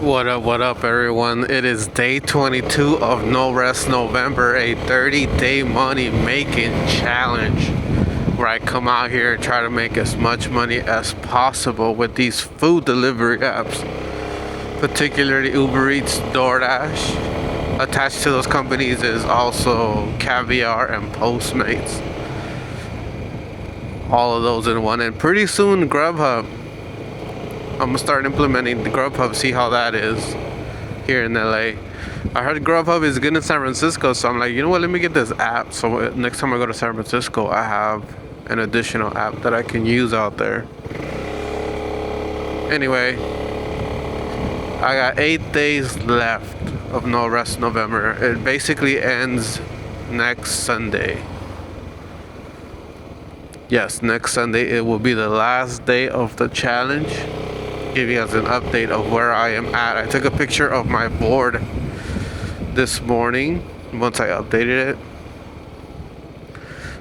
What up, everyone? It is day 22 of No Rest November, a 30-day money making challenge where I come out here and try to make as much money as possible with these food delivery apps, particularly UberEats DoorDash. Attached to those companies is also Caviar and Postmates. All of those in one, and pretty soon Grubhub. I'm gonna start implementing the Grubhub, see how that is here in LA. I heard Grubhub is good in San Francisco, so I'm like, you know what, let me get this app so next time I go to San Francisco I have an additional app that I can use out there. Anyway, I got 8 days left of No Rest November. It basically ends next Sunday. Yes, next Sunday it will be the last day of the challenge. Give you guys an update of where I am at. I took a picture of my board this morning once I updated it.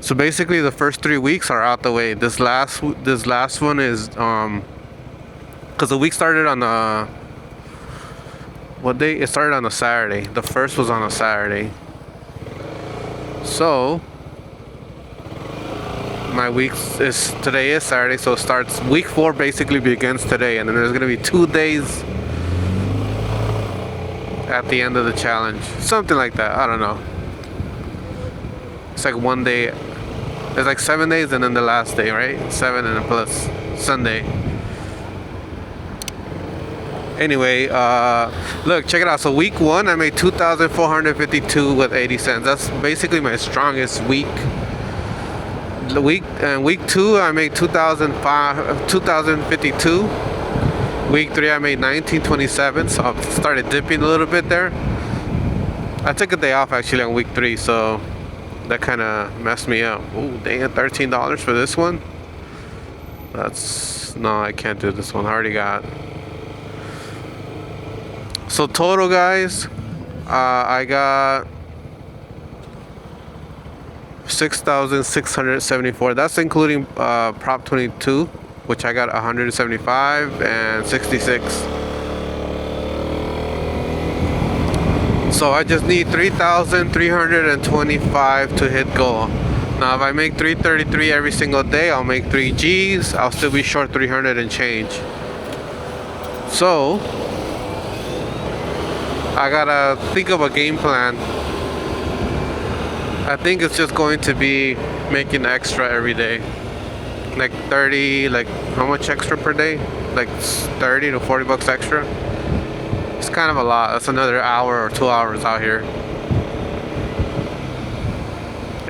So basically the first 3 weeks are out the way. This last one is because the week started on what day? It started on a Saturday. The first was on a Saturday. So my today is Saturday, so it starts week 4 basically begins today, and then there's gonna be 2 days at the end of the challenge, something like that. I don't know. It's like one day. There's like 7 days, and then the last day, right? 7 and then plus Sunday. Anyway, look, check it out. So week 1, I made 2,452 with 80 cents. That's basically my strongest week. Week 2 I made 2,052. Week 3 I made 1927, so I started dipping a little bit there. I took a day off actually on week 3, so that kind of messed me up. Ooh, dang it, $13 for this one. No, I can't do this one. I already got. So total, guys, I got 6,674. That's including Prop 22, which I got 175 and 66. So I just need 3,325 to hit goal. Now if I make 333 every single day, I'll make 3 G's. I'll still be short 300 and change. So I gotta think of a game plan. I think it's just going to be making extra every day. Like 30, like how much extra per day? Like 30 to 40 bucks extra. It's kind of a lot. That's another hour or 2 hours out here.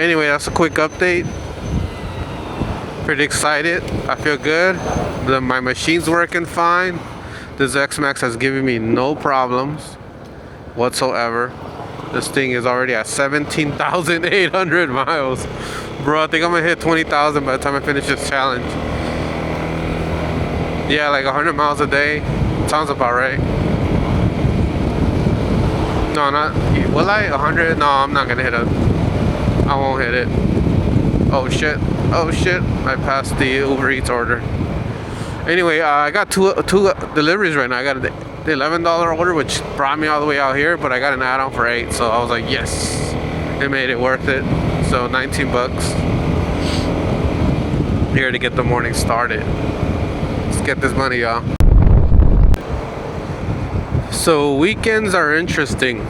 Anyway, that's a quick update. Pretty excited. I feel good. My machine's working fine. This XMAX has given me no problems whatsoever. This thing is already at 17,800 miles. Bro, I think I'm gonna hit 20,000 by the time I finish this challenge. Yeah, like 100 miles a day. Sounds about right. No, not. Will I? 100? No, I'm not gonna hit it. I won't hit it. Oh shit. Oh shit. I passed the Uber Eats order. Anyway, I got two deliveries right now. I got the $11 order, which brought me all the way out here, but I got an add-on for 8, so I was like, yes, it made it worth it. So 19 bucks here to get the morning started. Let's get this money, y'all. So weekends are interesting.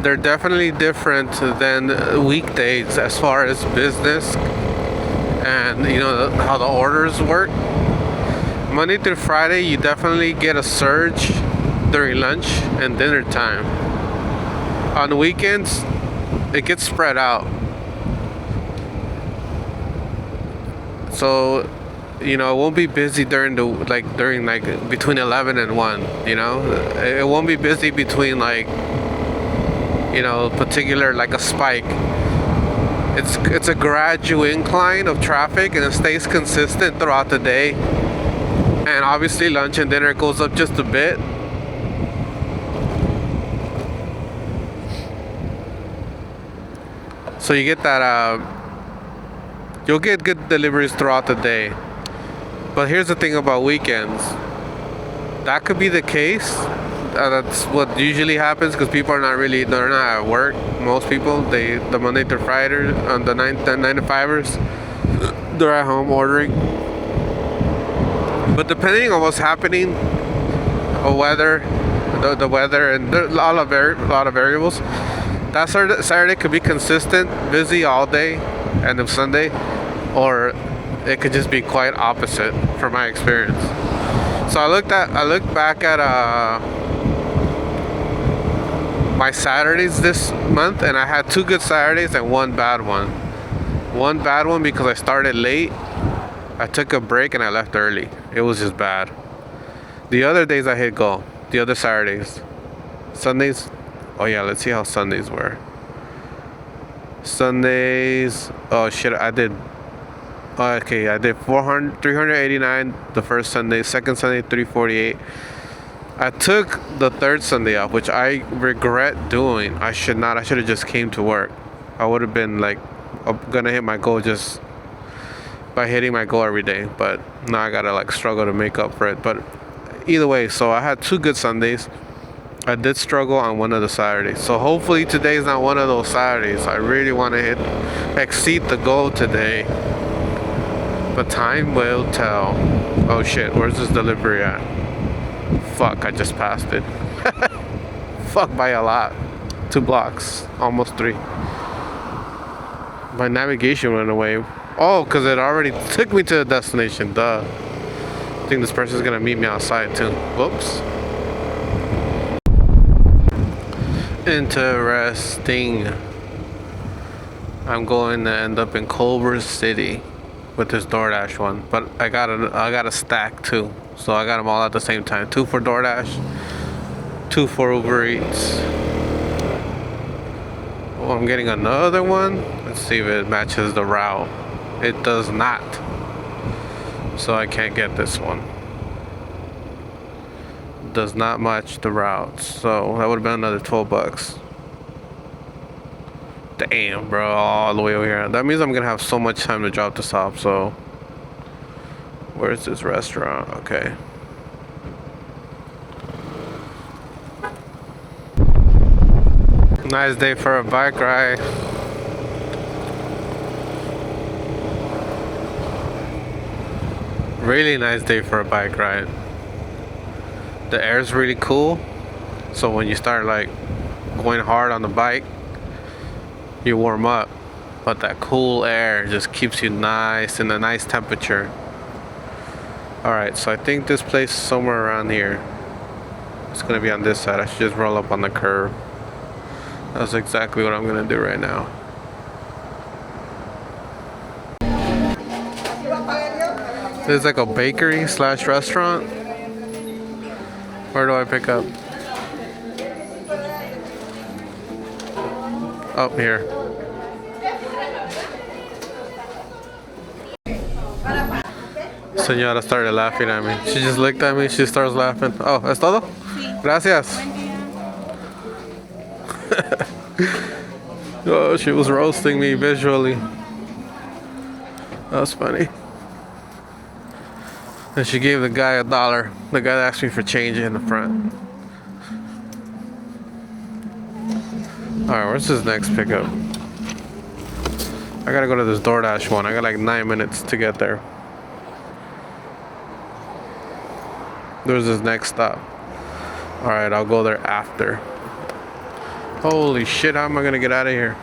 They're definitely different than weekdays as far as business and how the orders work. Monday through Friday, you definitely get a surge during lunch and dinner time. On the weekends, it gets spread out. So, it won't be busy during between 11 and 1, It won't be busy between particular like a spike. It's a gradual incline of traffic, and it stays consistent throughout the day. And obviously lunch and dinner goes up just a bit. So you get that you'll get good deliveries throughout the day. But here's the thing about weekends. That could be the case that's what usually happens because people are not really, they're not at work. Most people, the Monday to Friday, on the 9 to 5ers, they're at home ordering. But depending on what's happening, the weather, the weather, and there's a lot of variables. That Saturday could be consistent, busy all day, and then Sunday, or it could just be quite opposite from my experience. So I looked back at my Saturdays this month, and I had 2 good Saturdays and 1 bad one. One bad one because I started late. I took a break and I left early. It was just bad. The other days I hit go. The other Saturdays. Sundays. Oh yeah, let's see how Sundays were. Sundays. Oh shit, I did 389 the first Sunday. Second Sunday, 348. I took the third Sunday off, which I regret doing. I should have just came to work. I would have been like, I'm gonna hit my goal just by hitting my goal every day. But now I gotta like struggle to make up for it. But either way, so I had 2 good Sundays. I did struggle on one of the Saturdays. So hopefully today's not one of those Saturdays. I really want to exceed the goal today. But time will tell. Oh shit, where's this delivery at? Fuck, I just passed it. Fuck, by a lot. 2 blocks, almost 3. My navigation went away. Oh, because it already took me to the destination. Duh. I think this person's gonna meet me outside too. Whoops. Interesting. I'm going to end up in Culver City with this DoorDash one, but I got a stack too, so I got them all at the same time. 2 for DoorDash, 2 for UberEats. Oh, I'm getting another one. Let's see if it matches the route. It does not, so I can't get this one. Does not match the route, so that would have been another $12. Damn, bro, all the way over here. That means I'm gonna have so much time to drop this off. So where's this restaurant? Okay. Nice day for a bike ride. Really nice day for a bike ride. The air is really cool, so when you start like going hard on the bike, you warm up, but that cool air just keeps you nice in a nice temperature. Alright, so I think this place is somewhere around here. It's gonna be on this side. I should just roll up on the curb. That's exactly what I'm gonna do right now. This is like a bakery / restaurant. Where do I pick up? Up here. Señora started laughing at me. She just looked at me. She starts laughing. Oh, ¿es todo? Gracias. Oh, she was roasting me visually. That was funny. And she gave the guy $1. The guy that asked me for change in the front. Alright, where's this next pickup? I gotta go to this DoorDash one. I got like 9 minutes to get there. There's this next stop. Alright, I'll go there after. Holy shit, how am I gonna get out of here?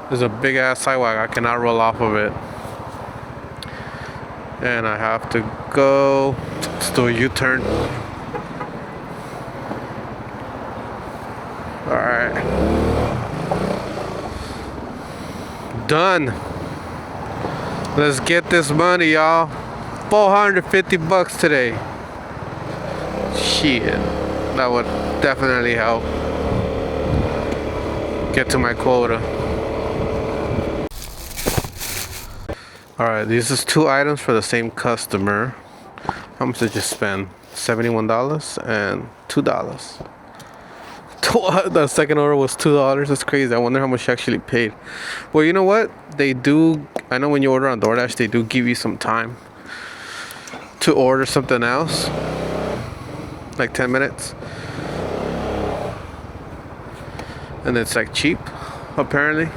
There's a big ass sidewalk. I cannot roll off of it. And I have to go. Let's do a U-turn. Alright. Done. Let's get this money, y'all. $450 today. Shit. That would definitely help get to my quota. Alright, these is 2 items for the same customer. How much did you spend? $71 and $2. The second order was $2. That's crazy. I wonder how much she actually paid. Well, you know what? They do. I know when you order on DoorDash, they do give you some time to order something else. like 10 minutes. And it's like cheap, apparently.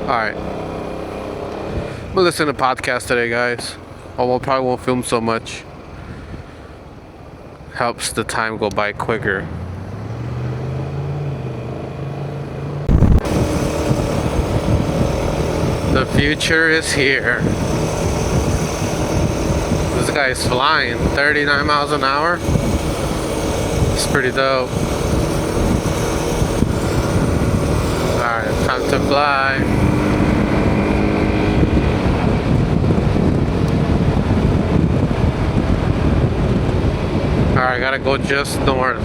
Alright. We'll listen to podcasts today, guys. Although probably won't film so much. Helps the time go by quicker. The future is here. This guy's flying 39 miles an hour. It's pretty dope. Alright, time to fly. Alright, gotta go just north.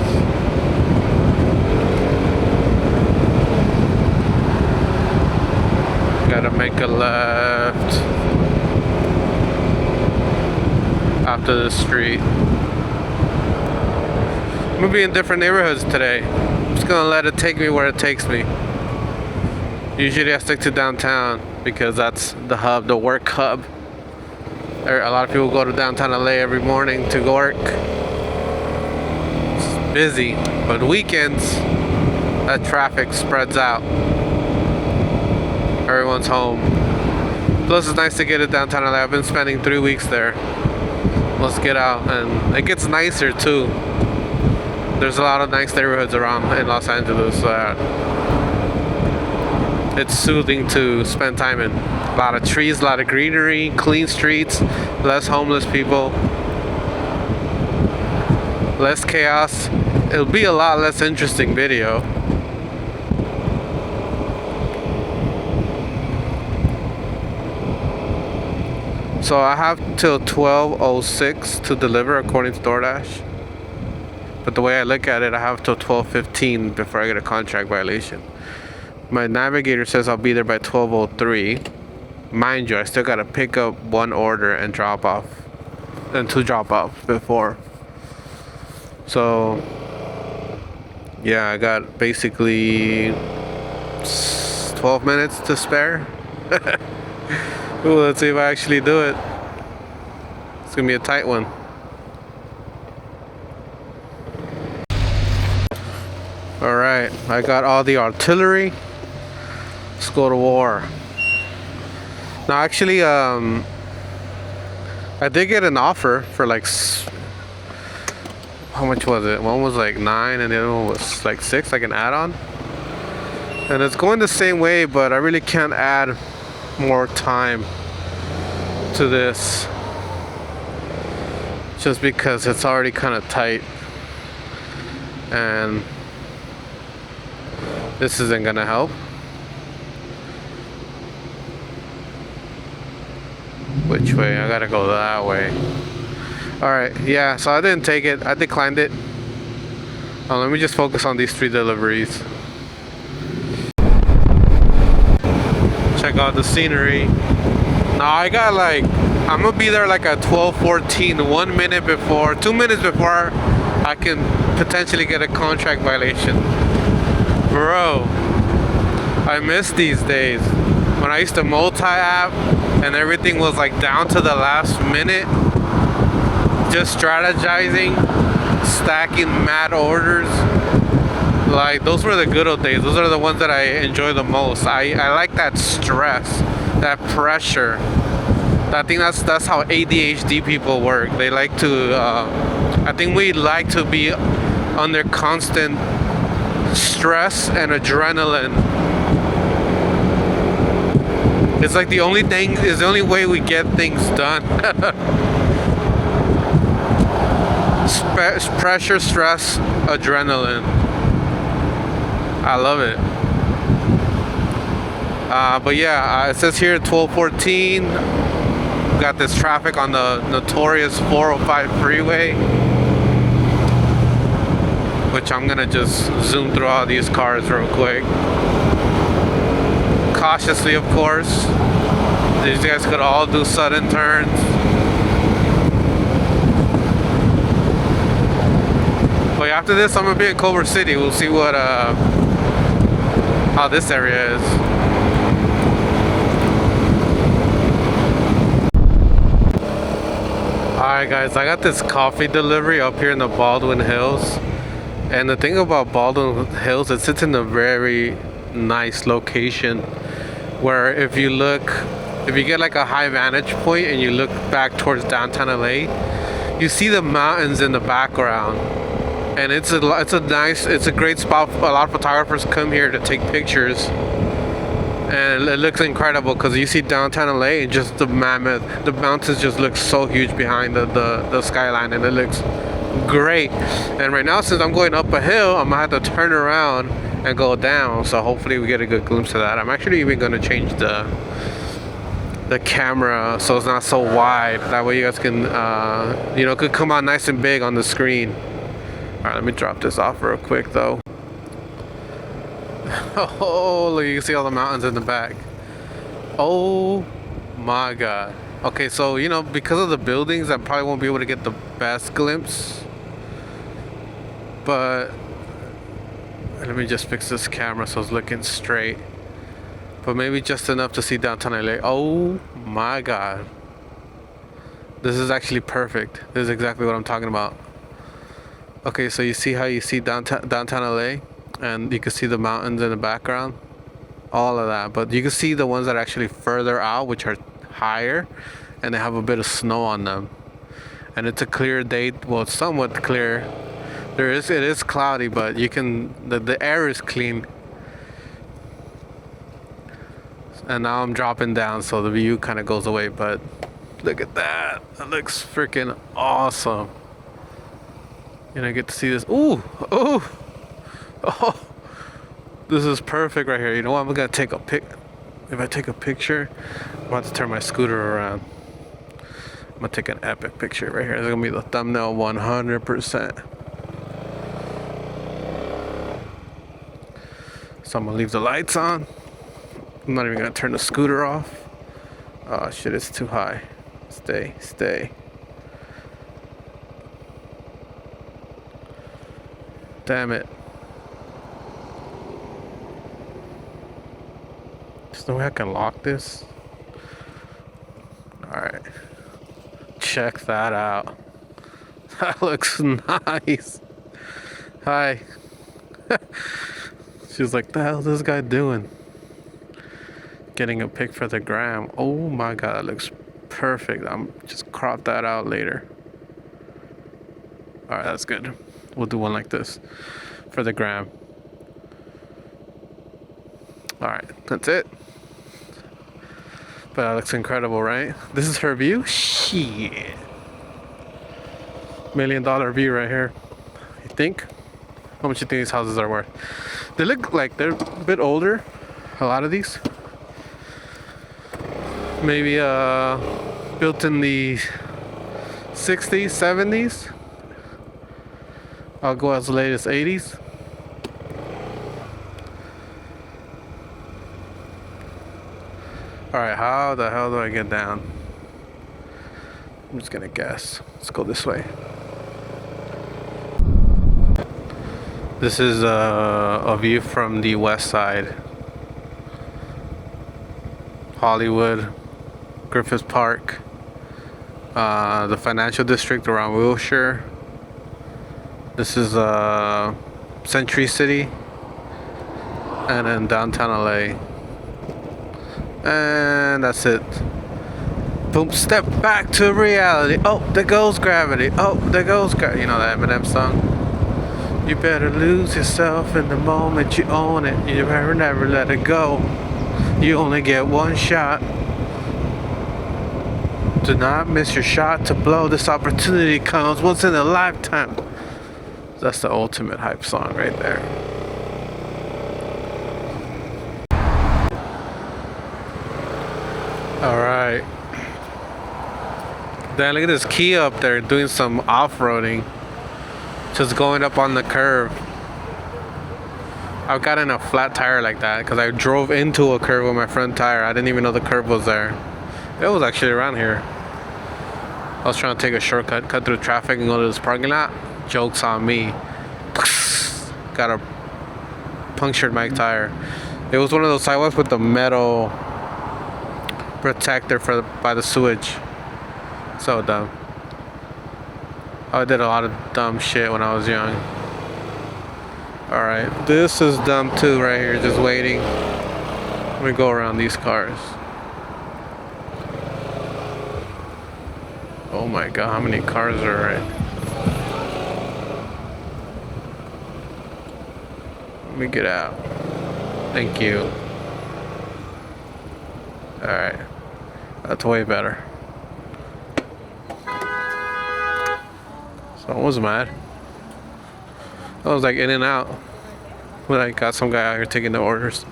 Gotta make a left after the street. I'm gonna be in different neighborhoods today. I'm just gonna let it take me where it takes me. Usually I stick to downtown because that's the hub, the work hub. A lot of people go to downtown LA every morning to work. It's busy, but weekends, that traffic spreads out. Everyone's home. Plus it's nice to get it downtown LA. I've been spending 3 weeks there. Let's get out, and it gets nicer too. There's a lot of nice neighborhoods around in Los Angeles. It's soothing to spend time in. A lot of trees, a lot of greenery, clean streets, less homeless people, less chaos. It'll be a lot less interesting video. So I have till 12:06 to deliver according to DoorDash. But the way I look at it, I have till 12:15 before I get a contract violation. My navigator says I'll be there by 12:03. Mind you, I still gotta pick up one order and drop off, and 2 drop off before. So yeah, I got basically 12 minutes to spare. Ooh, let's see if I actually do it. It's gonna be a tight one. Alright, I got all the artillery. Let's go to war. Now actually, I did get an offer for like, how much was it? One was like 9 and the other one was like 6, like an add-on. And it's going the same way, but I really can't add more time to this just because it's already kind of tight, and this isn't gonna help. Which way? I gotta go that way. Alright, yeah, so I didn't take it. I declined it. Let me just focus on these 3 deliveries. Check out the scenery. Now I got like, I'm gonna be there like at 12:14, 1 minute before, 2 minutes before I can potentially get a contract violation. Bro, I miss these days when I used to multi-app and everything was like down to the last minute, just strategizing, stacking mad orders. Like, those were the good old days. Those are the ones that I enjoy the most. I like that stress, that pressure. I think that's how ADHD people work. They like to, I think we like to be under constant stress and adrenaline. It's like the only thing, is the only way we get things done. Pressure, stress, adrenaline. I love it. But yeah, it says here 12:14. Got this traffic on the notorious 405 freeway, which I'm gonna just zoom through all these cars real quick. Cautiously, of course. These guys could all do sudden turns. But after this, I'm gonna be in Culver City. We'll see what how this area is. Alright guys, I got this coffee delivery up here in the Baldwin Hills. And the thing about Baldwin Hills, it sits in a very nice location where if you get like a high vantage point and you look back towards downtown LA, you see the mountains in the background. And it's a great spot. A lot of photographers come here to take pictures. And it looks incredible because you see downtown LA and just the mountains just look so huge behind the skyline, and it looks great. And right now, since I'm going up a hill, I'm gonna have to turn around and go down, so hopefully we get a good glimpse of that. I'm actually even gonna change the camera so it's not so wide, that way you guys can could come out nice and big on the screen. All right, let me drop this off real quick though. Oh, look, you can see all the mountains in the back. Oh my god. Okay, so because of the buildings, I probably won't be able to get the best glimpse, but let me just fix this camera so it's looking straight, but maybe just enough to see downtown LA. Oh my god, this is actually perfect. This is exactly what I'm talking about. Okay, so you see how you see downtown LA, and you can see the mountains in the background, all of that, but you can see the ones that are actually further out, which are higher, and they have a bit of snow on them. And it's a clear day. Well, it's somewhat clear. It is cloudy, but you can the air is clean. And now I'm dropping down, so the view kind of goes away, but look at that. That looks freaking awesome. And I get to see this. Ooh, oh, this is perfect right here. You know what? I'm gonna take a pic. If I take a picture, I'm about to turn my scooter around. I'm gonna take an epic picture right here. It's gonna be the thumbnail 100%. So I'm gonna leave the lights on. I'm not even gonna turn the scooter off. Oh shit, it's too high. Stay. Damn it. There's no way I can lock this. Alright. Check that out. That looks nice. Hi. She's like, the hell is this guy doing? Getting a pic for the gram. Oh my god, that looks perfect. I'm just crop that out later. Alright, that's good. We'll do one like this for the gram. Alright, that's it. But that looks incredible, right? This is her view? Shit. $1 million view right here. You think? How much you think these houses are worth? They look like they're a bit older. A lot of these. Maybe built in the 60s, 70s. I'll go as late as 80s. Alright, how the hell do I get down? I'm just gonna guess. Let's go this way. This is a view from the west side. Hollywood, Griffith Park, the financial district around Wilshire. This is Century City, and then downtown LA. And that's it. Boom, step back to reality. Oh, there goes gravity. Oh, there goes gravity. You know that Eminem song? You better lose yourself in the moment you own it. You better never let it go. You only get one shot. Do not miss your shot to blow. This opportunity comes once in a lifetime. That's the ultimate hype song right there. Alright. Then look at this Kia up there doing some off-roading. Just going up on the curve. I've gotten a flat tire like that because I drove into a curve with my front tire. I didn't even know the curve was there. It was actually around here. I was trying to take a shortcut, cut through traffic and go to this parking lot. Joke's on me. Got a punctured my tire. It was one of those sidewalks with the metal protector by the sewage. So dumb. I did a lot of dumb shit when I was young. Alright, this is dumb too right here, just waiting. Let me go around these cars. Oh my god, how many cars are right? Let me get out. Thank you. Alright. That's way better. So I was mad. I was like in and out. When I got some guy out here taking the orders.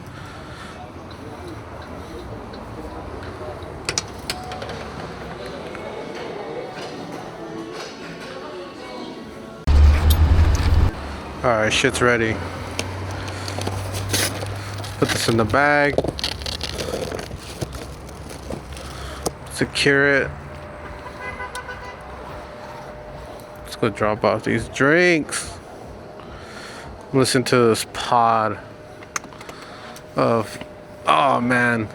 Alright, shit's ready. Put this in the bag. Secure it. Let's go drop off these drinks. Listen to this pod of, oh man.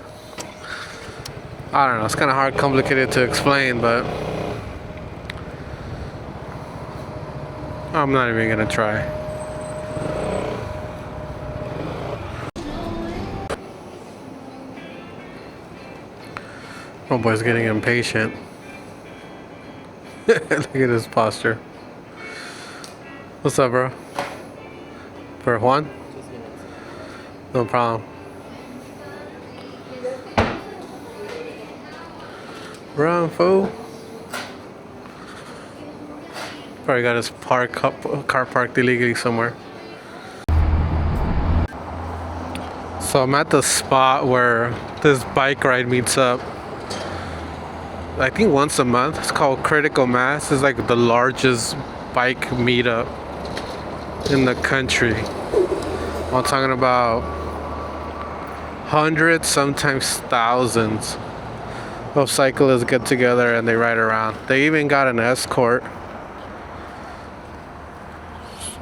I don't know, it's kind of hard, complicated to explain, but I'm not even gonna try. Oh boy's getting impatient. Look at his posture. What's up, bro? For Juan? No problem. Run, fool. Probably got his car parked illegally somewhere. So I'm at the spot where this bike ride meets up. I think once a month. It's called Critical Mass. It's like the largest bike meetup in the country. I'm talking about hundreds, sometimes thousands of cyclists get together and they ride around. They even got an escort.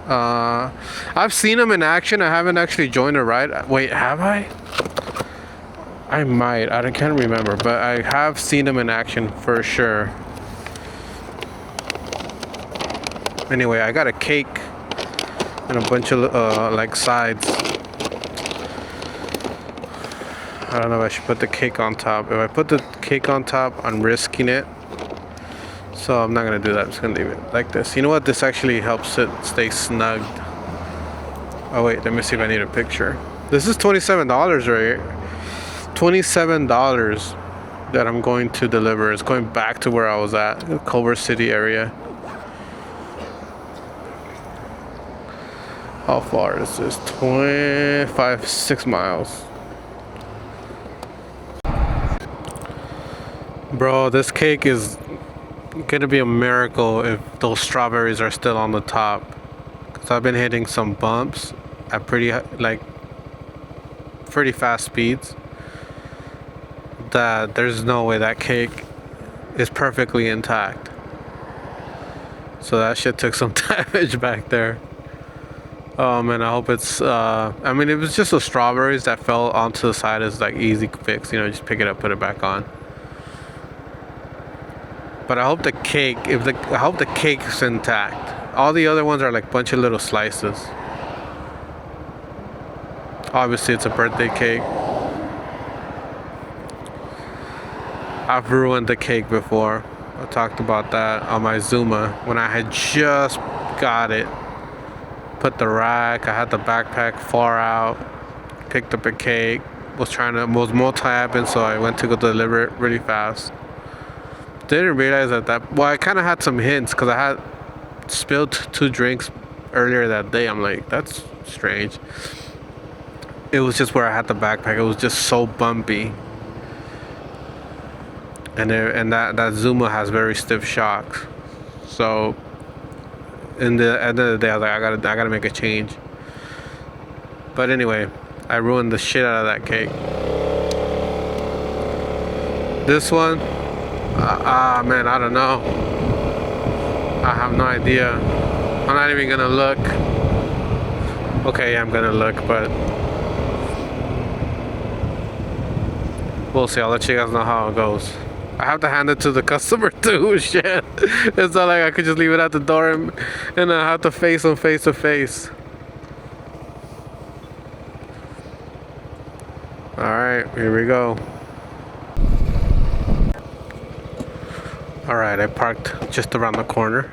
I've seen them in action. I haven't actually joined a ride. Wait, have I? I might. I can't remember, but I have seen them in action for sure. Anyway, I got a cake and a bunch of like sides. I don't know if I should put the cake on top. If I put the cake on top, I'm risking it. So I'm not gonna do that. I'm just gonna leave it like this. You know what? This actually helps it stay snugged. Oh wait, let me see if I need a picture. This is $27 right here. $27 that I'm going to deliver. It's going back to where I was at, the Culver City area. How far is this? 6 miles. Bro, this cake is gonna be a miracle if those strawberries are still on the top. Cause I've been hitting some bumps at pretty fast speeds. That there's no way that cake is perfectly intact. So that shit took some damage back there. And I hope it's I mean, it was just the strawberries that fell onto the side. Is like easy fix, you know, just pick it up, put it back on. But I hope the cake, I hope the cake's intact. All the other ones are like a bunch of little slices. Obviously it's a birthday cake. I've ruined the cake before. I talked about that on my Zuma when I had just got it. Put the rack, I had the backpack far out, picked up a cake, was multi-apping, so I went to go deliver it really fast. Didn't realize well, I kind of had some hints because I had spilled 2 drinks earlier that day. I'm like, that's strange. It was just where I had the backpack. It was just so bumpy. And that Zuma has very stiff shocks. So in the end of the day, I was like, I gotta make a change. But anyway, I ruined the shit out of that cake. This one, man, I don't know. I have no idea. I'm not even gonna look. Okay, yeah, I'm gonna look, but we'll see. I'll let you guys know how it goes. I have to hand it to the customer too. Shit. It's not like I could just leave it at the door and I have to face them face to face. Alright, here we go. Alright, I parked just around the corner.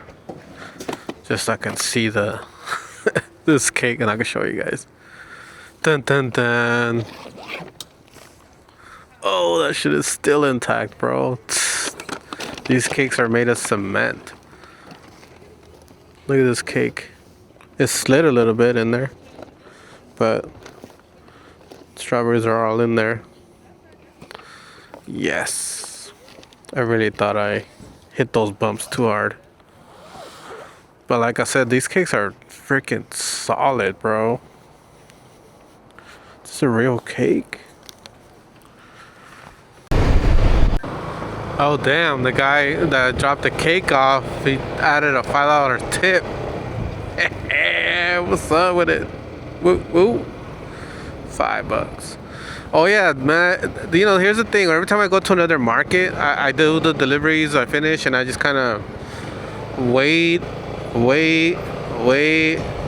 Just so I can see the this cake and I can show you guys. Dun dun dun. Oh, that shit is still intact, bro. These cakes are made of cement. Look at this cake. It slid a little bit in there, but strawberries are all in there. Yes. I really thought I hit those bumps too hard. But like I said, these cakes are freaking solid, bro. It's a real cake. Oh damn, the guy that dropped the cake off, he added a $5 tip. What's up with it? Woo woo. $5. Oh yeah, man. You know, here's the thing. Every time I go to another market, I do the deliveries, I finish, and I just kind of wait,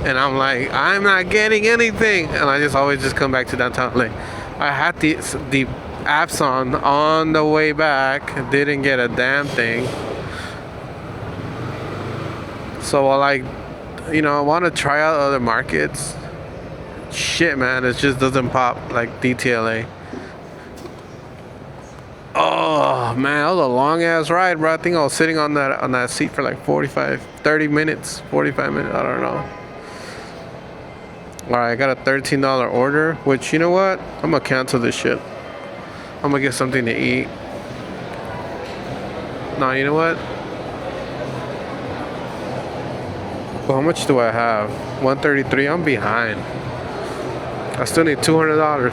and I'm like, I'm not getting anything, and I just always just come back to downtown. Like, I had the apps on the way back, didn't get a damn thing. So I want to try out other markets. Shit, man, it just doesn't pop like DTLA. Oh man, that was a long ass ride, bro. I think I was sitting on that seat for like 30 minutes, 45 minutes, I don't know. Alright, I got a $13 order, which, you know what? I'm gonna cancel this shit. I'm gonna get something to eat. No, you know what? Well, how much do I have? 133. I'm behind. I still need $200.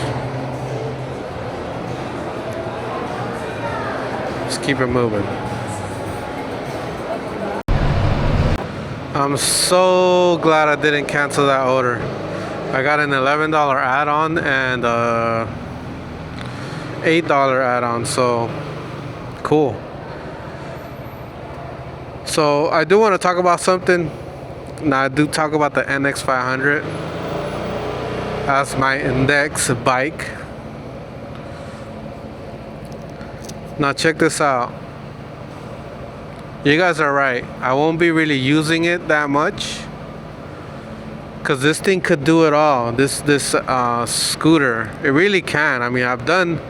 Just keep it moving. I'm so glad I didn't cancel that order. I got an $11 add-on and $8 add-on, so cool. So I do want to talk about something. Now I do talk about the NX500. That's my index bike. Now check this out. You guys are right. I won't be really using it that much, cause this thing could do it all. This scooter, it really can. I mean, I've done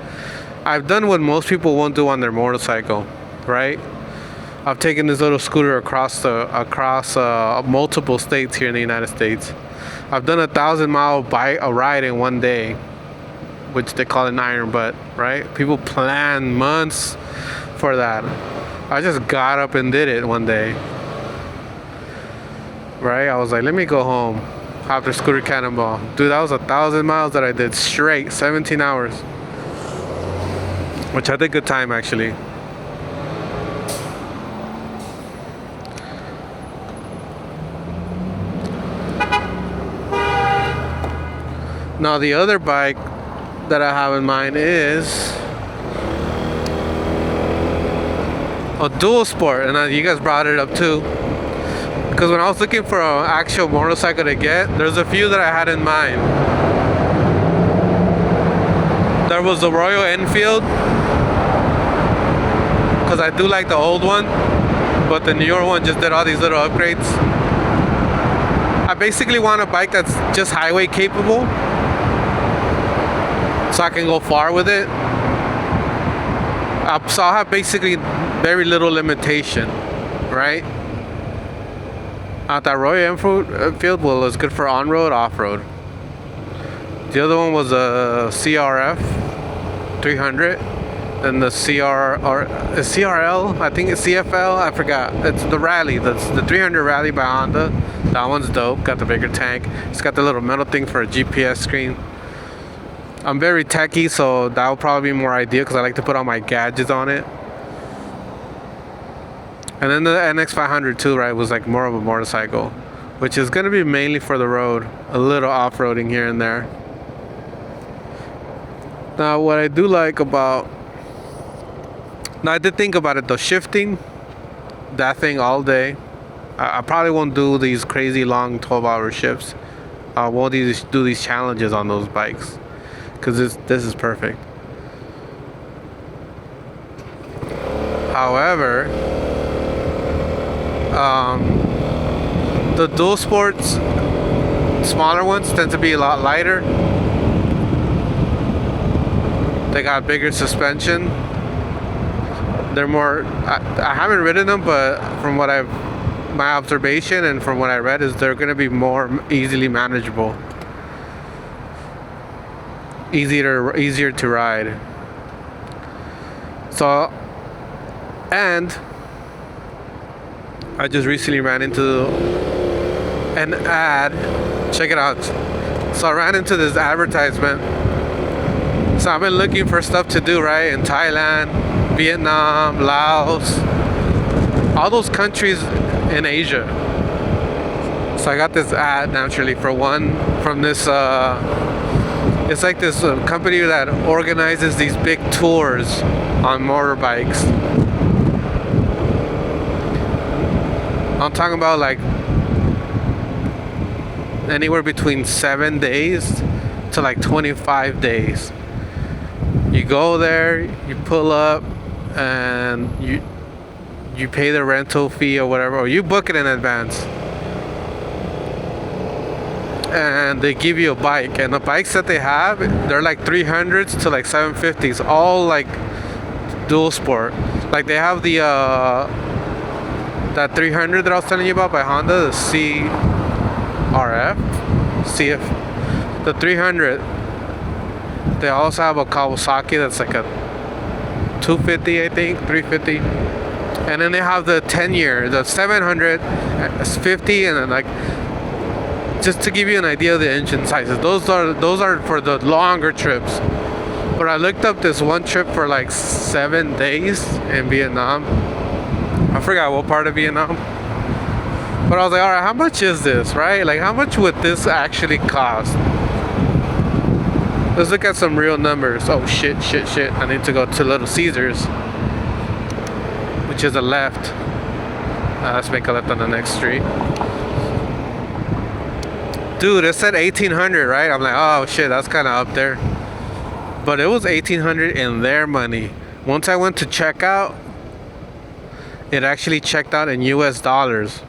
what most people won't do on their motorcycle, right? I've taken this little scooter across multiple states here in the United States. I've done a 1,000-mile ride in one day, which they call an iron butt, right? People plan months for that. I just got up and did it one day, right? I was like, let me go home after Scooter Cannonball. Dude, that was 1,000 miles that I did straight, 17 hours, which I did good time actually. Now the other bike that I have in mind is a dual sport, and you guys brought it up too, because when I was looking for an actual motorcycle to get, there's a few that I had in mind. There was the Royal Enfield, because I do like the old one, but the newer one just did all these little upgrades. I basically want a bike that's just highway capable, so I can go far with it. So I'll have basically very little limitation, right? That Royal Enfield was good for on-road, off-road. The other one was a CRF 300, and the CRL, I think it's CFL, I forgot. It's the Rally, that's the 300 Rally by Honda. That one's dope, got the bigger tank. It's got the little metal thing for a GPS screen. I'm very techy, so that will probably be more ideal because I like to put all my gadgets on it. And then the NX500 too, right, was like more of a motorcycle, which is going to be mainly for the road, a little off-roading here and there. Now what I do like about Now I did think about it though. Shifting that thing all day. I probably won't do these crazy long 12-hour shifts. I won't do these challenges on those bikes because this is perfect. However, the dual sports, smaller ones, tend to be a lot lighter. They got bigger suspension. They're more. I haven't ridden them, but from what my observation and from what I read is they're going to be more easily manageable, easier to ride. So, and I just recently ran into an ad. Check it out. So I ran into this advertisement. So I've been looking for stuff to do, right? In Thailand, Vietnam, Laos, all those countries in Asia. So I got this ad naturally from this it's like this company that organizes these big tours on motorbikes. I'm talking about like anywhere between 7 days to like 25 days. You go there, you pull up, and you pay the rental fee or whatever, or you book it in advance. And they give you a bike, and the bikes that they have, they're like 300s to like 750s, all like dual sport. Like they have the that 300 that I was telling you about by Honda, the CF, the 300. They also have a Kawasaki that's like a 250, I think, 350. And then they have the 10-year, the 750, and then like, just to give you an idea of the engine sizes, those are for the longer trips. But I looked up this one trip for like 7 days in Vietnam. I forgot what part of Vietnam. But I was like, all right, how much is this, right? Like, how much would this actually cost? Let's look at some real numbers. Oh, shit. I need to go to Little Caesars, which is a left. Let's make a left on the next street. Dude, it said 1800, right? I'm like, oh, shit, that's kind of up there. But it was 1800 in their money. Once I went to check out, it actually checked out in US dollars.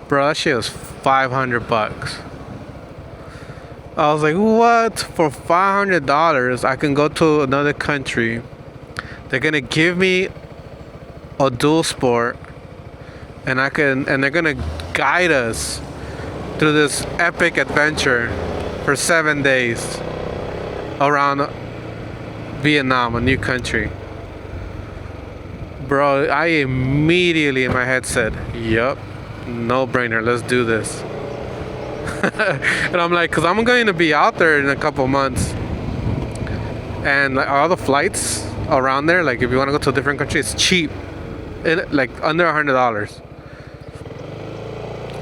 Bro, that shit was $500. I was like, what? For $500, I can go to another country. They're gonna give me a dual sport, and they're gonna guide us through this epic adventure for 7 days around Vietnam, a new country. Bro, I immediately in my head said, yup, no brainer, let's do this. And I'm like, because I'm going to be out there in a couple months, and like, all the flights around there, like if you want to go to a different country, it's cheap, like under $100.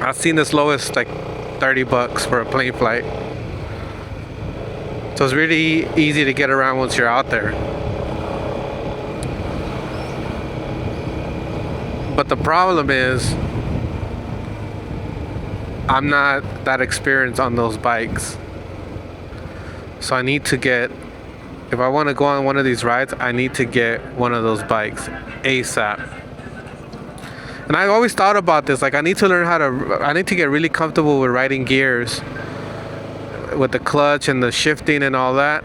I've seen as low as like $30 for a plane flight. So it's really easy to get around once you're out there. But the problem is, I'm not that experienced on those bikes. So I need to get, if I want to go on one of these rides, I need to get one of those bikes ASAP. And I've always thought about this, like I need to get really comfortable with riding gears, with the clutch and the shifting and all that,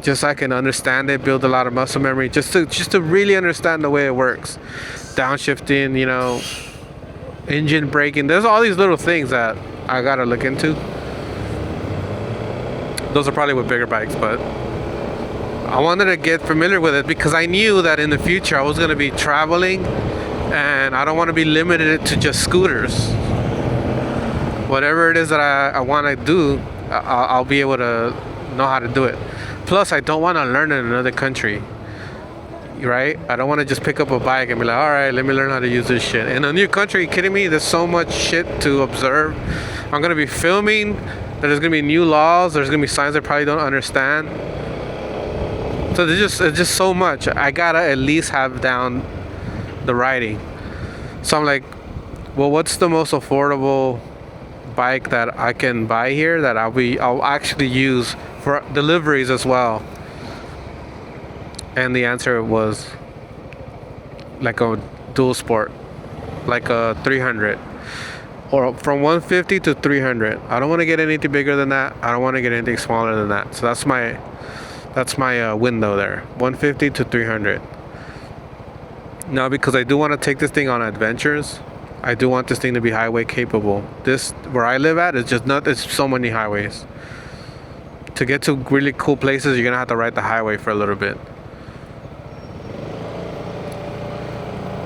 just so I can understand it, build a lot of muscle memory, just to really understand the way it works. Downshifting, engine braking. There's all these little things that I gotta look into. Those are probably with bigger bikes, but I wanted to get familiar with it because I knew that in the future I was gonna be traveling, and I don't want to be limited to just scooters. Whatever it is that I want to do, I'll be able to know how to do it. Plus, I don't want to learn in another country. Right? I don't want to just pick up a bike and be like, all right, let me learn how to use this shit. In a new country, are you kidding me? There's so much shit to observe. I'm going to be filming. There's going to be new laws. There's going to be signs I probably don't understand. So it's just so much. I gotta at least have down the riding. So I'm like, well, what's the most affordable bike that I can buy here that I'll actually use for deliveries as well? And the answer was like a dual sport, like a 300, or from 150 to 300. I don't want to get anything bigger than that. I don't want to get anything smaller than that. So that's my window there, 150 to 300. Now, because I do want to take this thing on adventures, I do want this thing to be highway capable. This, where I live at, is just not, it's so many highways. To get to really cool places, you're gonna have to ride the highway for a little bit.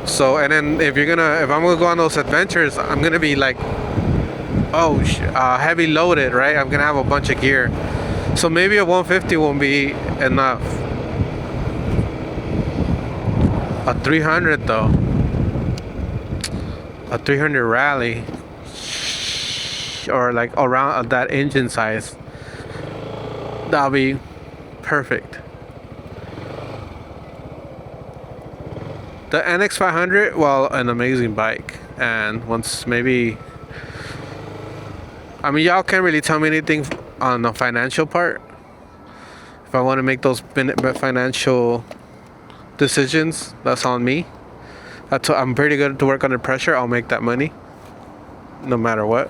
So, and then if I'm gonna go on those adventures, I'm gonna be like, heavy loaded, right? I'm gonna have a bunch of gear. So maybe a 150 won't be enough. A 300 though. A 300 rally, or like around that engine size, that'll be perfect. The NX500, well, an amazing bike. And once maybe, I mean, y'all can't really tell me anything on the financial part. If I want to make those financial decisions, that's on me. I'm pretty good to work under pressure. I'll make that money no matter what.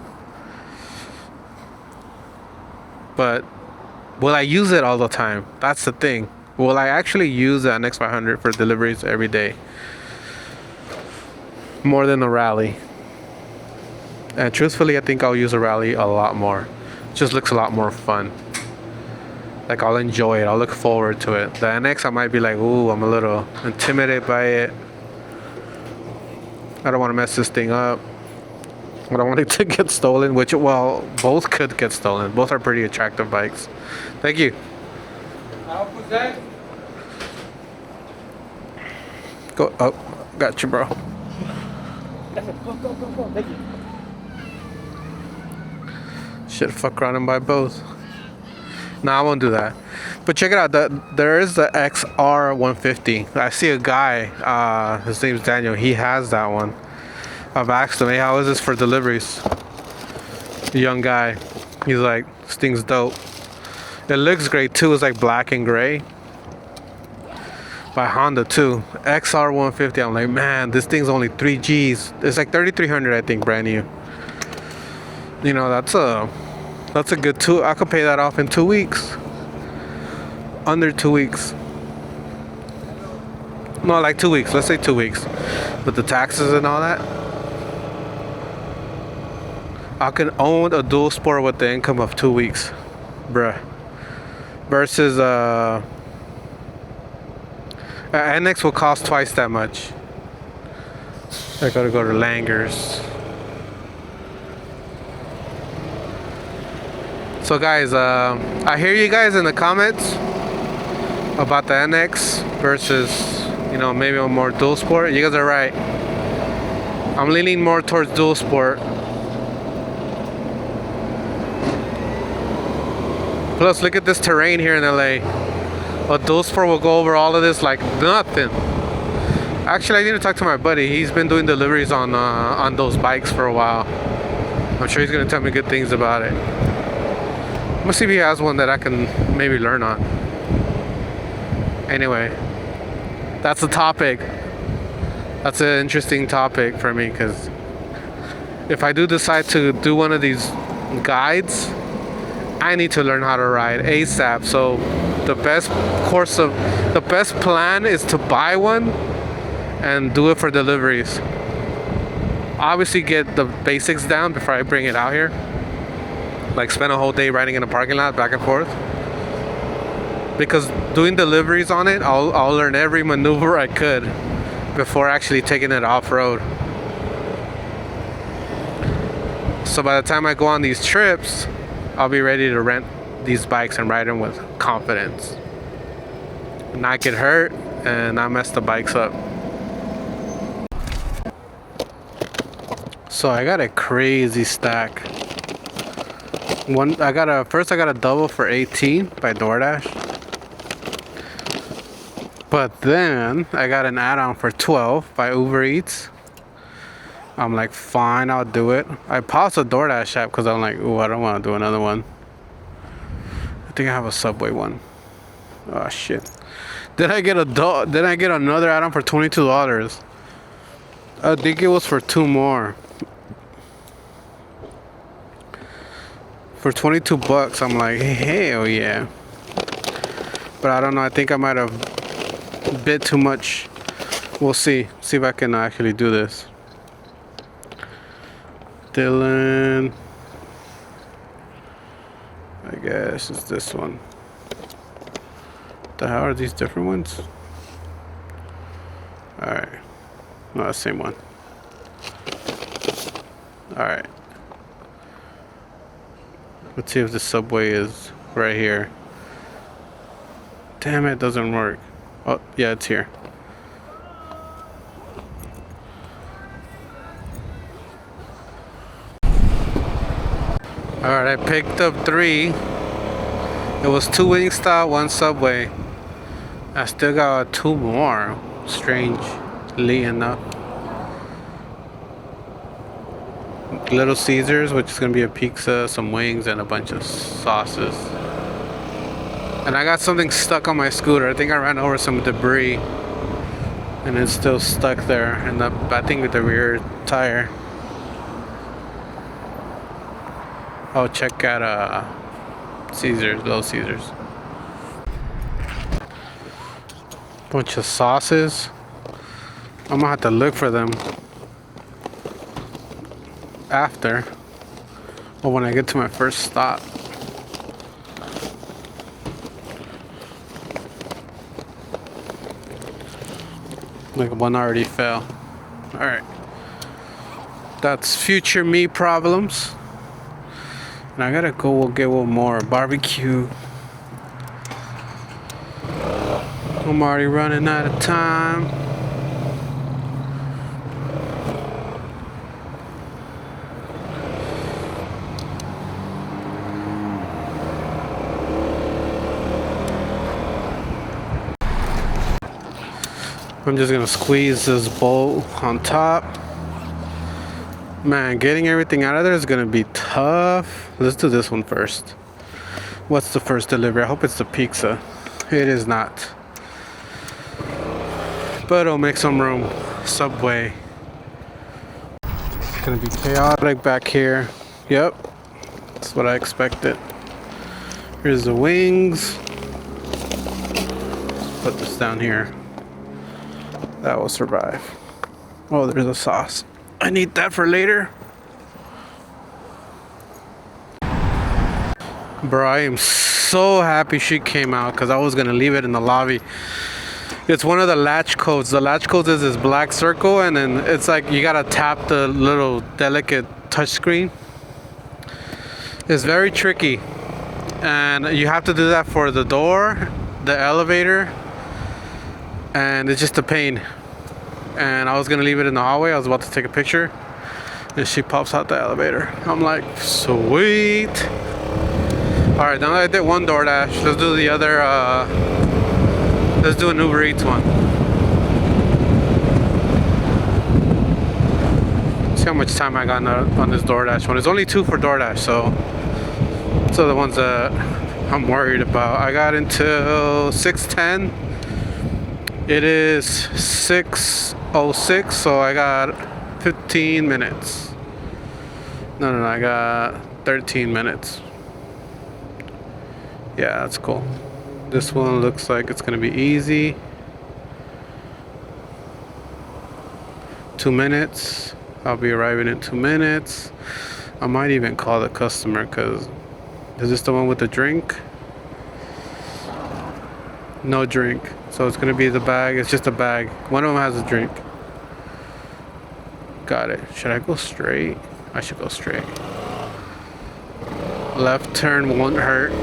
But will I use it all the time? That's the thing. Will I actually use the NX500 for deliveries every day? More than a rally. And truthfully, I think I'll use a rally a lot more. It just looks a lot more fun. Like, I'll enjoy it. I'll look forward to it. The NX, I might be like, ooh, I'm a little intimidated by it. I don't want to mess this thing up. I don't want it to get stolen, which, well, both could get stolen. Both are pretty attractive bikes. Thank you. Go. Oh, got you, bro. Go. Thank you. Should fuck around and buy both. No, I won't do that. But check it out. There is the XR150. I see a guy. His name's Daniel. He has that one. I've asked him, hey, how is this for deliveries? The young guy. He's like, this thing's dope. It looks great too. It's like black and gray. By Honda too. XR150. I'm like, man, this thing's only 3 G's. It's like 3,300, I think, brand new. You know, that's a good tool. I could pay that off in 2 weeks. Under 2 weeks. No, like 2 weeks. Let's say 2 weeks. With the taxes and all that. I can own a dual sport with the income of 2 weeks. Bruh. Versus NX will cost twice that much. I gotta go to Langer's. So guys, I hear you guys in the comments about the NX versus, you know, maybe a more dual sport. You guys are right. I'm leaning more towards dual sport. Plus, look at this terrain here in LA. A dual sport will go over all of this like nothing. Actually, I need to talk to my buddy. He's been doing deliveries on those bikes for a while. I'm sure he's gonna tell me good things about it. I'm gonna see if he has one that I can maybe learn on. Anyway, that's the topic. That's an interesting topic for me, because if I do decide to do one of these guides, I need to learn how to ride ASAP. So the best plan is to buy one and do it for deliveries. Obviously get the basics down before I bring it out here. Like spend a whole day riding in a parking lot back and forth. Because doing deliveries on it, I'll learn every maneuver I could before actually taking it off-road. So by the time I go on these trips, I'll be ready to rent these bikes and ride them with confidence. Not get hurt and not mess the bikes up. So I got a crazy stack. First I got a double for 18 by DoorDash. But then I got an add-on for 12 by UberEats. I'm like, fine, I'll do it. I paused the DoorDash app because I'm like, ooh, I don't want to do another one. I think I have a Subway one. Oh shit. Did I get another add-on for $22? I think it was for 2 more. For 22 bucks, I'm like, hell yeah. But I don't know, I think I might have bit too much. We'll see. See if I can actually do this. Dylan. I guess it's this one. The hell are these different ones? Alright. No, the same one. Alright. Let's see if the Subway is right here. Damn it, it doesn't work. Oh, yeah, it's here. Alright, I picked up 3. It was 2 Wingstop, 1 Subway. I still got 2 more, strangely enough. Little Caesars, which is gonna be a pizza, some wings, and a bunch of sauces. And I got something stuck on my scooter. I think I ran over some debris, and it's still stuck there. And I think with the rear tire. Oh, check out Caesars, Little Caesars. Bunch of sauces. I'm gonna have to look for them after, or when I get to my first stop. Like one already fell. Alright. That's future me problems. And I gotta go get one more barbecue. I'm already running out of time. I'm just gonna squeeze this bowl on top. Man, getting everything out of there is gonna be tough. Let's do this one first. What's the first delivery? I hope it's the pizza. It is not. But it'll make some room. Subway. It's gonna be chaotic back here. Yep. That's what I expected. Here's the wings. Put this down here. That will survive. Oh, there's a sauce. I need that for later. Bro, I am so happy she came out because I was going to leave it in the lobby. It's one of the latch codes. The latch code is this black circle, and then it's like you got to tap the little delicate touch screen. It's very tricky. And you have to do that for the door, the elevator, and it's just a pain. And I was gonna leave it in the hallway. I was about to take a picture, and she pops out the elevator. I'm like, sweet. All right, now that I did one DoorDash, let's do the other. Let's do an UberEats one. See how much time I got on this DoorDash one. It's only 2 for DoorDash, so the ones that I'm worried about. I got until 6:10. It is 6:06, so I got 15 minutes. No, I got 13 minutes. Yeah, that's cool. This one looks like it's gonna be easy. 2 minutes. I'll be arriving in 2 minutes. I might even call the customer, because is this the one with the drink? No drink. So it's gonna be the bag. It's just a bag. One of them has a drink. Got it. Should I go straight? I should go straight. Left turn won't hurt.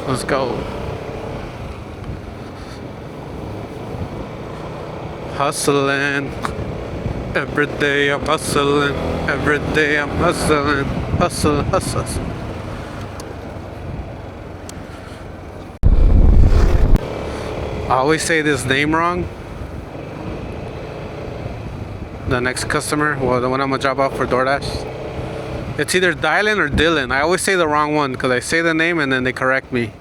Let's go. Hustling. Every day I'm hustling. Every day I'm hustling. Hustle, hustle. I always say this name wrong. The next customer, well, the one I'm gonna drop off for DoorDash. It's either Dylan or Dylan. I always say the wrong one because I say the name and then they correct me.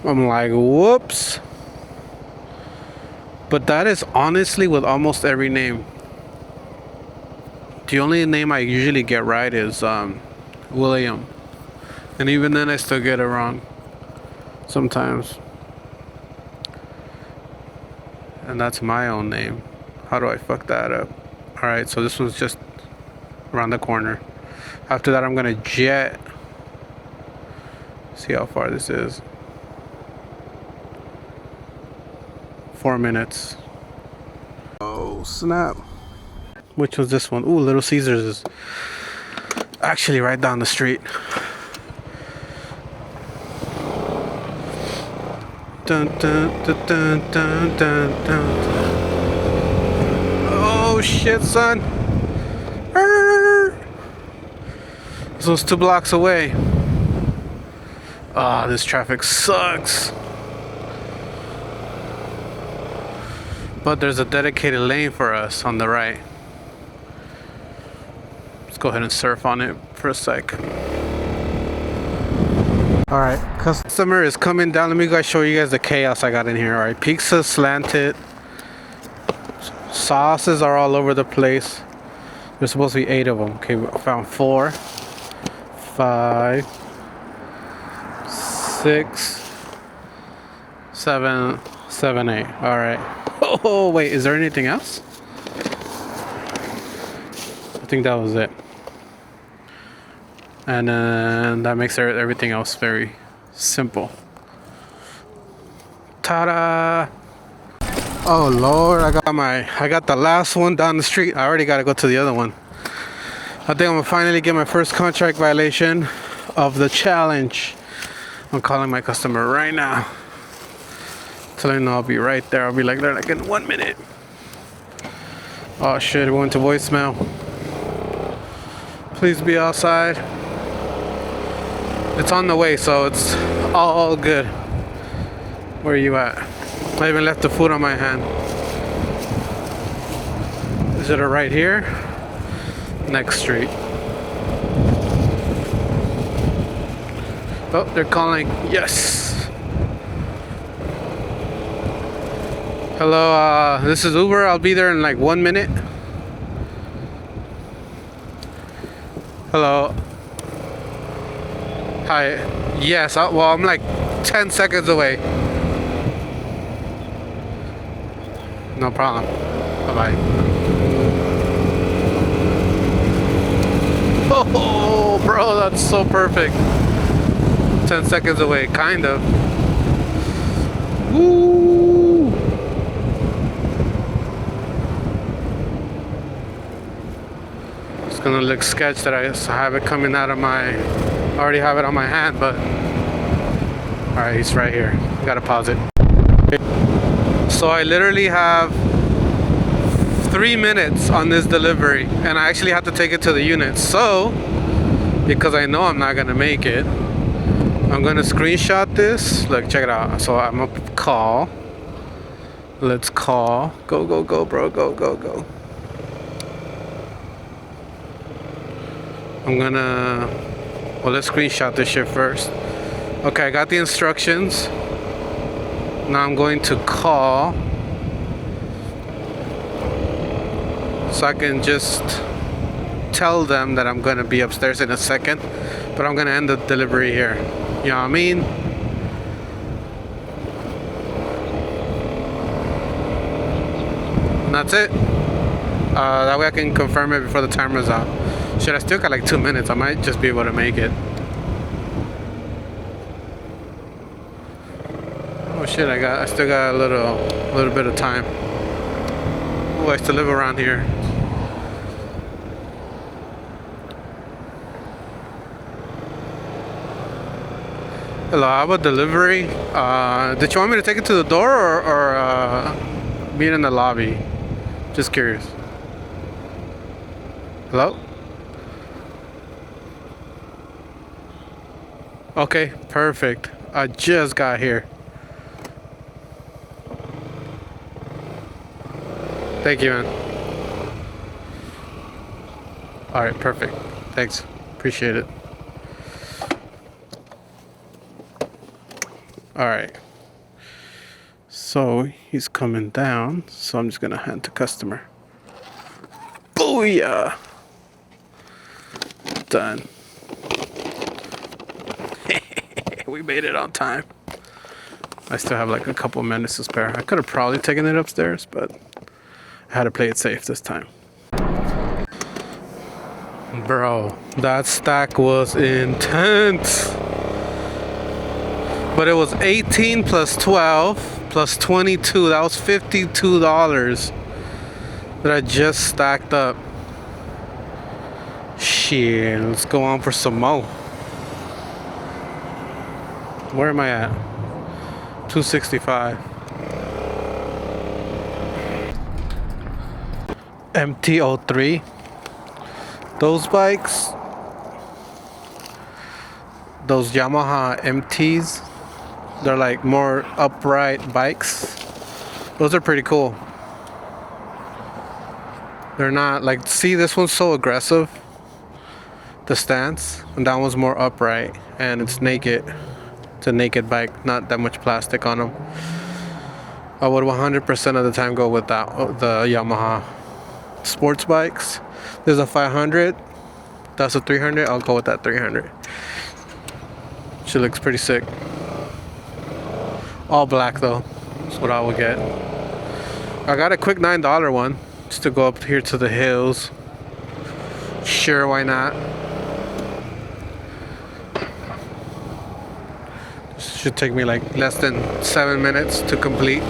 I'm like, whoops. But that is honestly with almost every name. The only name I usually get right is William. And even then I still get it wrong sometimes. And that's my own name. How do I fuck that up? Alright, so this one's just around the corner. After that I'm gonna jet. See how far this is. 4 minutes. Oh snap. Which was this one? Ooh, Little Caesars is actually right down the street. Dun, dun, dun, dun, dun, dun, dun. Oh shit, son. This one's 2 blocks away. Ah, this traffic sucks. But there's a dedicated lane for us on the right. Let's go ahead and surf on it for a sec. Alright, customer is coming down. Let me guys show you guys the chaos I got in here. Alright, pizza slanted. Sauces are all over the place. There's supposed to be 8 of them. Okay, I found 4, 5, 6, 7, 8. Alright. Oh, wait, is there anything else? I think that was it. And then that makes everything else very simple. Ta-da! Oh Lord, I got the last one down the street. I already gotta go to the other one. I think I'm gonna finally get my first contract violation of the challenge. I'm calling my customer right now. Telling them I'll be right there. I'll be like there like in 1 minute. Oh shit, it went to voicemail. Please be outside. It's on the way, so it's all good. Where are you at? I even left the food on my hand. Is it right here? Next street. Oh, they're calling. Yes. Hello, this is Uber. I'll be there in like 1 minute. Hello. Hi. Yes, well, I'm like 10 seconds away. No problem. Bye-bye. Oh, bro, that's so perfect. 10 seconds away, kind of. Woo! It's gonna look sketch that I have it coming out of my... I already have it on my hand, but... Alright, he's right here. Gotta pause it. So I literally have 3 minutes on this delivery, and I actually have to take it to the unit. So, because I know I'm not gonna make it, I'm gonna screenshot this. Look, check it out. So I'm gonna call. Let's call. Go, go, go, bro. Go, go, go. I'm gonna... Well, let's screenshot this shit first. Okay, I got the instructions. Now I'm going to call. So I can just tell them that I'm going to be upstairs in a second. But I'm going to end the delivery here. You know what I mean? And that's it. That way I can confirm it before the timer's out. Shit, I still got like 2 minutes. I might just be able to make it. Oh shit, I still got a little bit of time. Oh, I still live around here. Hello, I have a delivery. Did you want me to take it to the door or meet in the lobby? Just curious. Hello? Okay, perfect. I just got here. Thank you, man. All right, perfect. Thanks. Appreciate it. All right. So he's coming down. So I'm just gonna hand to customer. Booyah! Done. We made it on time. I still have like a couple minutes to spare. I could have probably taken it upstairs, but I had to play it safe this time. Bro, that stack was intense. But it was 18 plus 12 plus 22. That was $52 that I just stacked up. Shit, let's go on for some more. Where am I at? 265. MT-03. Those bikes, those Yamaha MTs, they're like more upright bikes. Those are pretty cool. They're not like, see, this one's so aggressive, the stance, and that one's more upright, and it's naked. It's a naked bike, not that much plastic on them. I would 100% of the time go with that, the Yamaha sports bikes. There's a 500, that's a 300. I'll go with that 300. She looks pretty sick. All black though, that's what I will get. I got a quick $9 one just to go up here to the hills. Sure, why not? This should take me like less than 7 minutes to complete.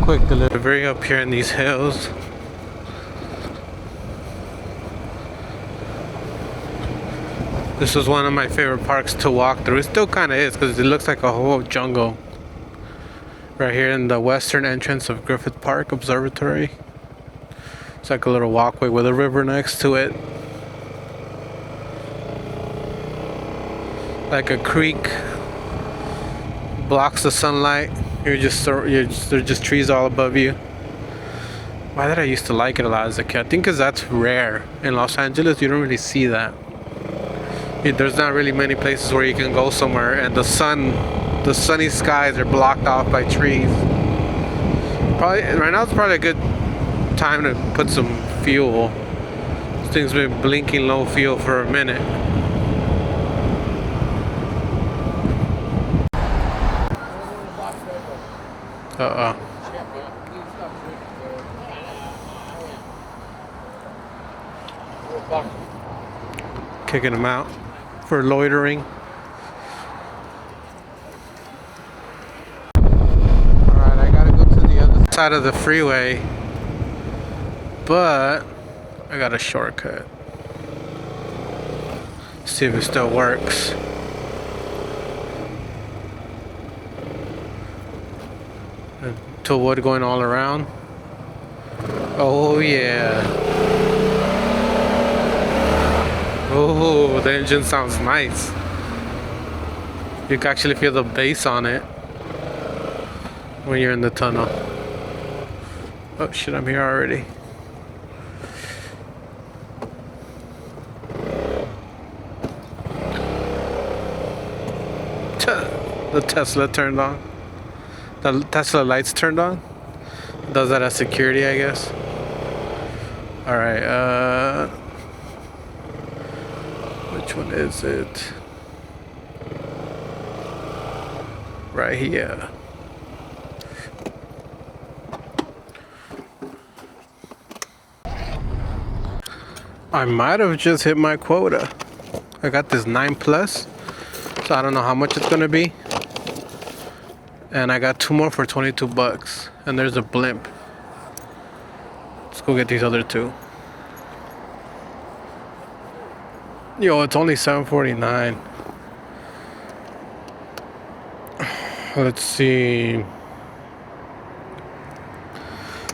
Quick delivery up here in these hills. This was one of my favorite parks to walk through. It still kind of is because it looks like a whole jungle. Right here in the western entrance of Griffith Park Observatory. It's like a little walkway with a river next to it. Like a creek blocks the sunlight. There's just trees all above you. Why did I used to like it a lot as a kid? I think because that's rare. In Los Angeles, you don't really see that. There's not really many places where you can go somewhere and the sunny skies are blocked off by trees. Probably right now it's probably a good time to put some fuel. This thing's been blinking low fuel for a minute. Kicking him out for loitering. Alright, I gotta go to the other side of the freeway, but I got a shortcut. See if it still works. To wood going all around. Oh yeah. Oh, the engine sounds nice. You can actually feel the bass on it when you're in the tunnel. Oh shit, I'm here already. The Tesla turned on. The Tesla lights turned on. Does that as security, I guess. Alright, which one is it? Right here. I might have just hit my quota. I got this 9 plus, so I don't know how much it's gonna be. And I got 2 more for 22 bucks. And there's a blimp. Let's go get these other 2. Yo, it's only $7.49. Let's see.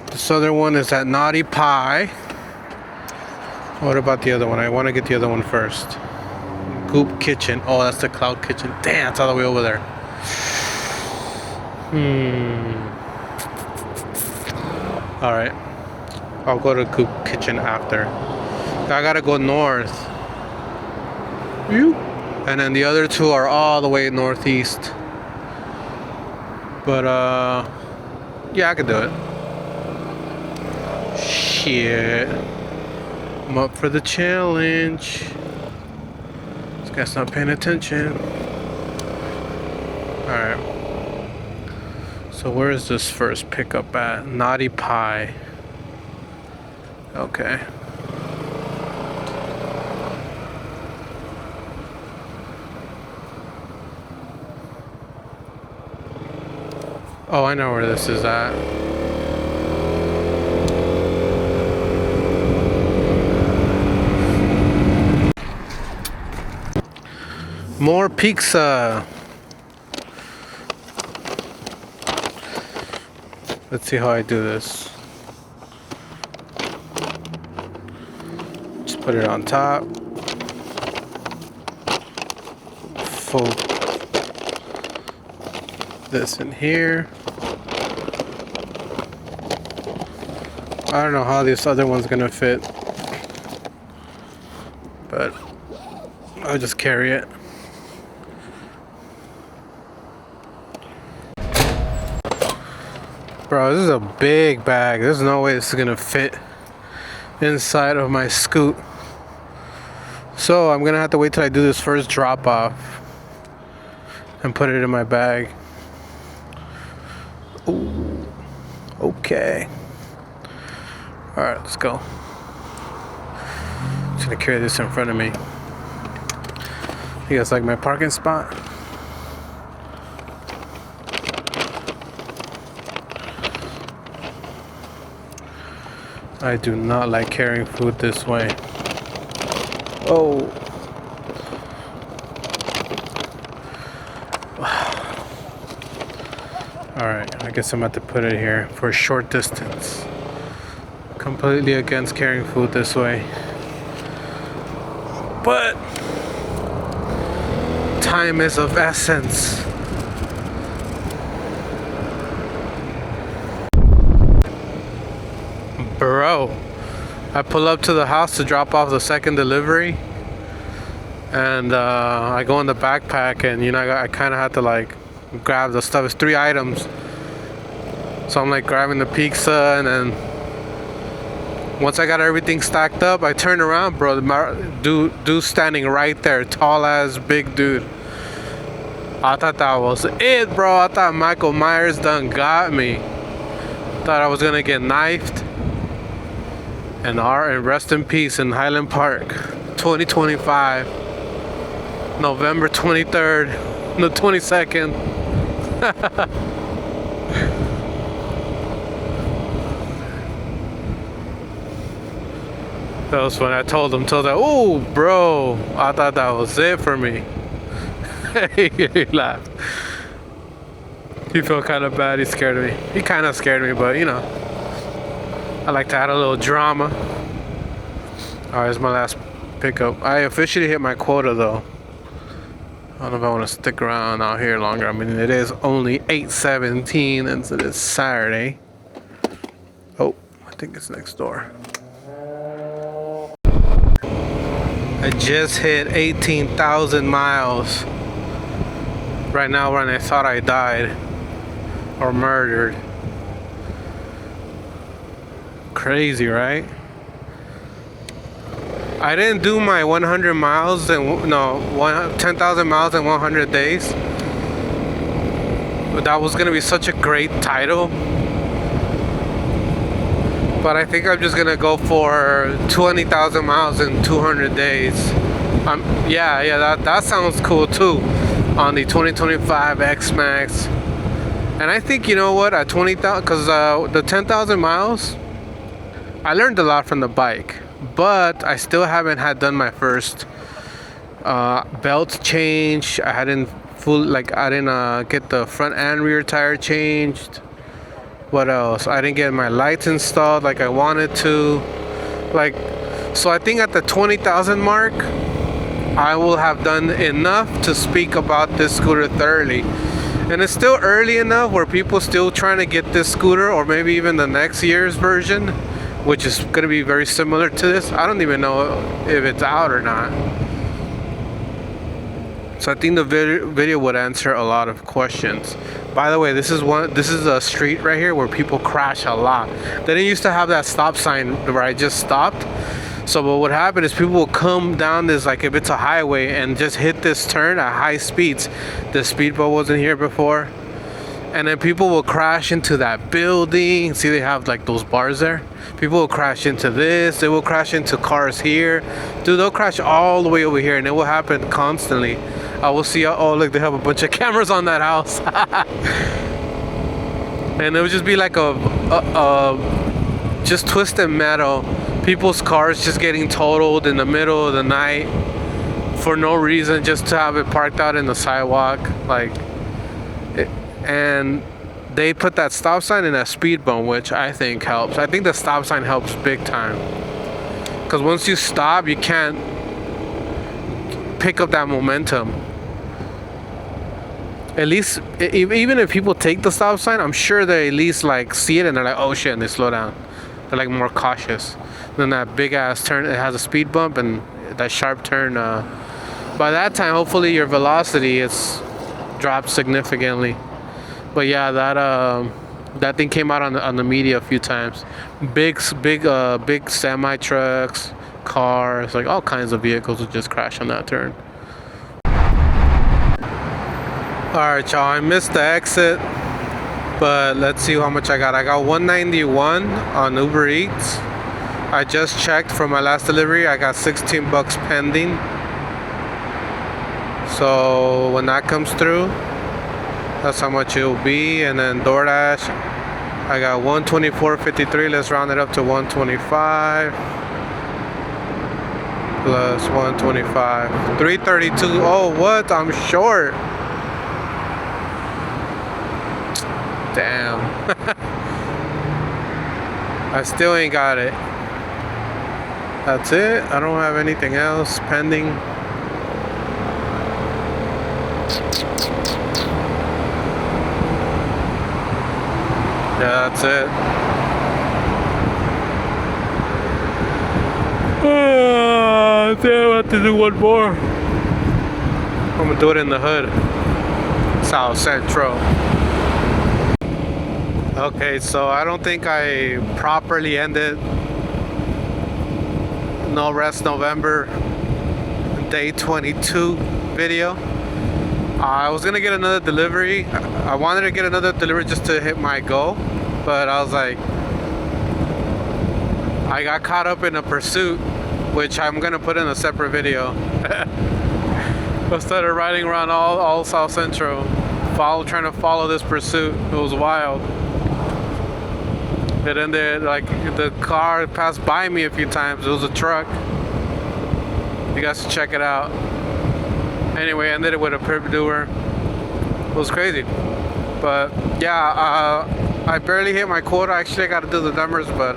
This other one is at Naughty Pie. What about the other one? I want to get the other one first. Goop Kitchen. Oh, that's the Cloud Kitchen. Damn, it's all the way over there. All right, I'll go to Coop Kitchen after. I gotta go north. And then the other two are all the way northeast. But yeah, I could do it. Shit, I'm up for the challenge. This guy's not paying attention. All right. So where is this first pickup at? Naughty Pie. Okay. Oh, I know where this is at. More pizza. Let's see how I do this. Just put it on top. Fold this in here. I don't know how this other one's gonna fit, but I'll just carry it. Bro, this is a big bag. There's no way this is gonna fit inside of my scoot. So I'm gonna have to wait till I do this first drop off and put it in my bag. Ooh, okay. All right, let's go. Just gonna carry this in front of me. You guys like my parking spot? I do not like carrying food this way. Oh. Alright, I guess I'm about to put it here for a short distance. Completely against carrying food this way. But time is of essence. Bro, I pull up to the house to drop off the second delivery, and I go in the backpack, and you know I kind of have to like grab the stuff. It's 3 items, so I'm like grabbing the pizza, and then once I got everything stacked up, I turn around, bro. The dude standing right there, tall ass big dude. I thought that was it, bro. I thought Michael Myers done got me. Thought I was gonna get knifed. And rest in peace in Highland Park, 2025, November 23rd, the 22nd. That was when I told him, oh, bro, I thought that was it for me. He laughed. He felt kind of bad. He scared me. He kind of scared me, but you know, I like to add a little drama. Alright, here's my last pickup. I officially hit my quota though. I don't know if I want to stick around out here longer. I mean, it is only 8:17 and it's Saturday. Oh, I think it's next door. I just hit 18,000 miles. Right now when I thought I died or murdered. Crazy, right? I didn't do my 100 miles and 10,000 miles in 100 days. But that was gonna be such a great title. But I think I'm just gonna go for 20,000 miles in 200 days. Yeah, that sounds cool too. On the 2025 XMAX. And I think, you know what, at 20,000, because the 10,000 miles, I learned a lot from the bike, but I still haven't done my first belt change. I didn't get the front and rear tire changed. What else? I didn't get my lights installed like I wanted to. So I think at the 20,000 mark, I will have done enough to speak about this scooter thoroughly. And it's still early enough where people still trying to get this scooter, or maybe even the next year's version, which is going to be very similar to this. I don't even know if it's out or not. So I think the video would answer a lot of questions. By the way, this is a street right here where people crash a lot. They didn't used to have that stop sign where I just stopped. So what would happen is people will come down this, like if it's a highway, and just hit this turn at high speeds. The speed bump wasn't here before. And then people will crash into that building. See, they have like those bars there. People will crash into this. They will crash into cars here. Dude, they'll crash all the way over here, and it will happen constantly. I will see, oh look, they have a bunch of cameras on that house. And it would just be like just twisted metal. People's cars just getting totaled in the middle of the night for no reason, just to have it parked out in the sidewalk. And they put that stop sign in that speed bump, which I think helps. I think the stop sign helps big time, because once you stop, you can't pick up that momentum. At least, even if people take the stop sign, I'm sure they at least like see it and they're like, oh shit, and they slow down. They're like more cautious than that big ass turn. It has a speed bump and that sharp turn. By that time, hopefully your velocity is dropped significantly. But yeah, that thing came out on the media a few times. Big semi trucks, cars, like all kinds of vehicles would just crash on that turn. Alright, y'all, I missed the exit, but let's see how much I got. I got $191 on Uber Eats. I just checked for my last delivery. I got 16 bucks pending. So when that comes through, that's how much it will be. And then DoorDash, I got $124.53. Let's round it up to $125 plus $125, $332. Oh, what? I'm short. Damn. I still ain't got it. That's it. I don't have anything else pending. Yeah, that's it. I think I have to do one more. I'm gonna do it in the hood. South Central. Okay, so I don't think I properly ended No Rest November day 22 video. I was gonna get another delivery. I wanted to get another delivery just to hit my goal, but I was like, I got caught up in a pursuit, which I'm gonna put in a separate video. I started riding around all South Central, trying to follow this pursuit. It was wild. It ended, like, the car passed by me a few times. It was a truck. You guys should check it out. Anyway, I ended it with a perp doer. It was crazy. But yeah, I barely hit my quota. Actually, I got to do the numbers, but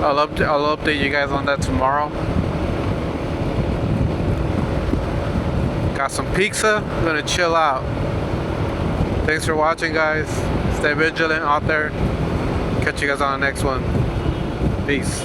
I'll update you guys on that tomorrow. Got some pizza. I'm gonna chill out. Thanks for watching, guys. Stay vigilant out there. Catch you guys on the next one. Peace.